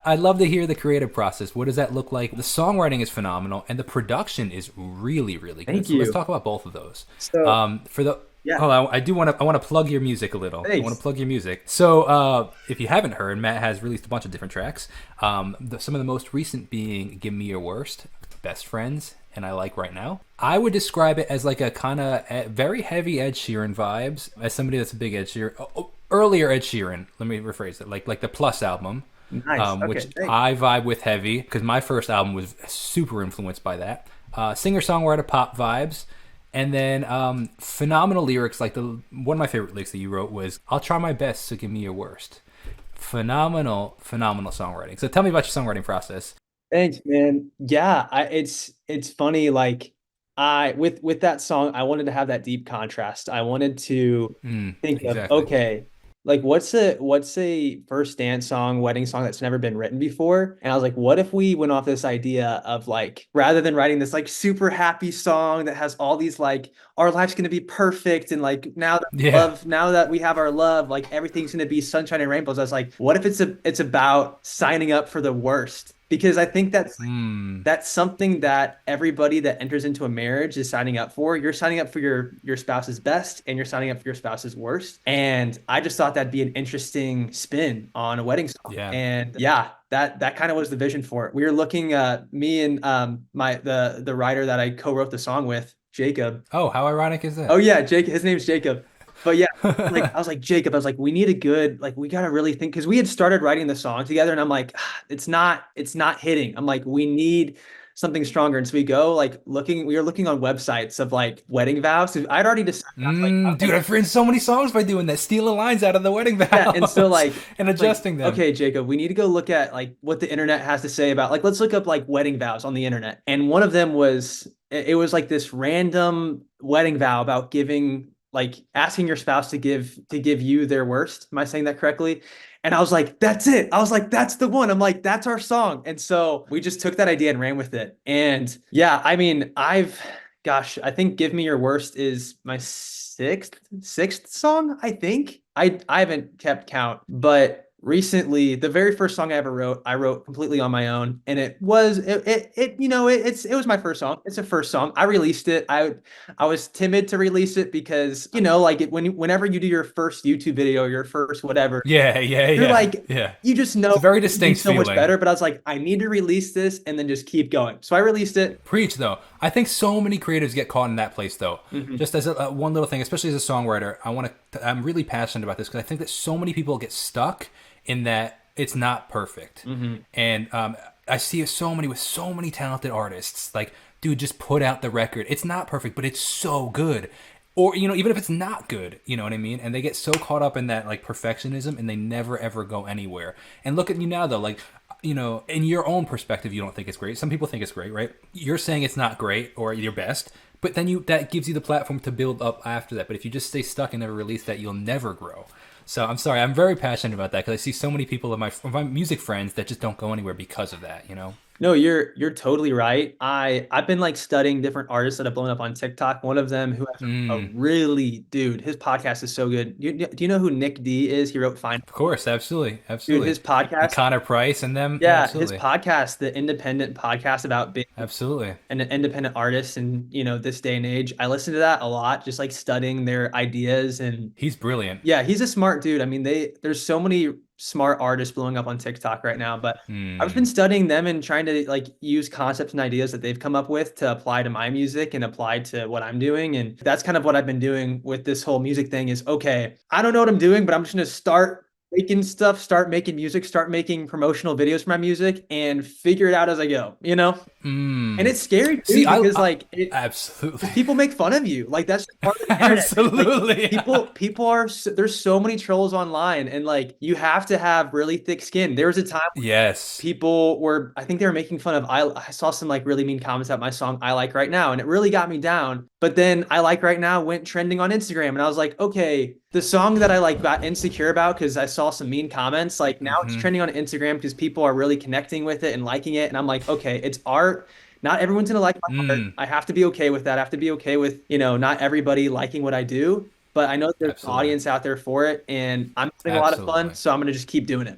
I'd love to hear the creative process. What does that look like? The songwriting is phenomenal, and the production is really, really good. Thank So let's you. talk about both of those. So For the yeah, Oh, I do want to. I want to plug your music a little. I want to thanks. plug your music. So, if you haven't heard, Matt has released a bunch of different tracks. Some of the most recent being "Give Me Your Worst," "Best Friends," and "I Like Right Now." I would describe it as like a kind of very heavy Ed Sheeran vibes. As somebody that's a big Ed Sheeran, earlier Ed Sheeran. Let me rephrase it. Like the Plus album, Nice. Okay, which thanks. I vibe with heavy because my first album was super influenced by that. Singer songwriter pop vibes, and then phenomenal lyrics. Like the one of my favorite lyrics that you wrote was, "I'll try my best, so give me your worst." Phenomenal, phenomenal songwriting. So tell me about your songwriting process. Thanks, man. Yeah, it's funny. Like I with that song, I wanted to have that deep contrast. I wanted to think of Exactly. okay, like what's a first dance song, wedding song that's never been written before? And I was like, what if we went off this idea of like rather than writing this like super happy song that has all these like our life's gonna be perfect and like Yeah. now that we have our love, like everything's gonna be sunshine and rainbows. I was like, what if it's about signing up for the worst? Because I think that's something that everybody that enters into a marriage is signing up for. You're signing up for your spouse's best and you're signing up for your spouse's worst. And I just thought that'd be an interesting spin on a wedding song. Yeah. And yeah, that kind of was the vision for it. We were looking me and my the writer that I co-wrote the song with, Jacob. Oh, how ironic is Oh that? yeah, Jake, his name's Jacob. But yeah, like I was like Jacob, I was like, we need a good, like we gotta really think because we had started writing the song together, and I'm like, "Ah, it's not hitting. I'm like, we need something stronger. And so we go like we were looking on websites of like wedding vows. So I'd already decided, I was Dude, like, I've written so many songs by doing that, stealing lines out of the wedding yeah, and so vows and like adjusting them. okay, Jacob, we need to go look at like what the internet has to say about like let's look up like wedding vows on the internet. And one of them was it was like this random wedding vow about giving like asking your spouse to give you their worst. Am I saying that correctly? And I was like, that's it. I was like, that's the one. I'm like, that's our song. And so we just took that idea and ran with it. And yeah, I mean, gosh, I think "Give Me Your Worst" is my sixth song, I think. I haven't kept count, but recently the very first song I wrote completely on my own, and it was my first song. It's a first song. I released it. I was timid to release it because like whenever you do your first YouTube video, your first whatever, Yeah, yeah, you're yeah, like, yeah. you just know It's a very it could be distinct so much feeling. better. But I was like, I need to release this and then just keep going. So I released it. Preach though. I think so many creatives get caught in that place though. Mhm. Just as one little thing, especially as a songwriter, I'm really passionate about this because I think that so many people get stuck in that it's not perfect, Mhm. and I see so many with so many talented artists. Like, dude, just put out the record. It's not perfect, but it's so good. Or even if it's not good, you know what I mean? And they get so caught up in that like perfectionism, and they never ever go anywhere. And look at you now though, like in your own perspective, you don't think it's great. Some people think it's great, right? You're saying it's not great or your best, but then that gives you the platform to build up after that. But if you just stay stuck and never release that, you'll never grow. So I'm sorry, I'm very passionate about that because I see so many people of my music friends that just don't go anywhere because of that. No, you're totally right. I've been like studying different artists that have blown up on TikTok. One of them who has a really dude, his podcast is so good. Do you know who Nick D is? He wrote Fine. Of course, absolutely, Dude, absolutely. his And podcast, Connor Price and them, yeah, yeah, his absolutely, podcast, the independent podcast about being absolutely. an independent artist and this day and age. I listen to that a lot, just like studying their ideas and He's brilliant. yeah, he's a smart dude. I mean, there's so many smart artists blowing up on TikTok right now, but I've been studying them and trying to like use concepts and ideas that they've come up with to apply to my music and apply to what I'm doing. And that's kind of what I've been doing with this whole music thing is okay, I don't know what I'm doing, but I'm just gonna start making stuff, start making music, start making promotional videos for my music and figure it out as I go. And it's scary See, too because like absolutely, because people make fun of you. Like that's just part of the internet, dude. Like absolutely. people are there's so many trolls online, and like you have to have really thick skin. There was a time Yes. people were I think they were making fun of I saw some like really mean comments about my song "I Like Right Now," and it really got me down. But then "I Like Right Now" went trending on Instagram, and I was like, okay, the song that I like got insecure about because I saw some mean comments, like now it's trending on Instagram because people are really connecting with it and liking it, and I'm like, okay, it's art. Not everyone's gonna like my art. I have to be okay with that. I have to be okay with, not everybody liking what I do. But I know there's an Absolutely. audience out there for it, and I'm having a lot of fun, Absolutely. so I'm gonna just keep doing it.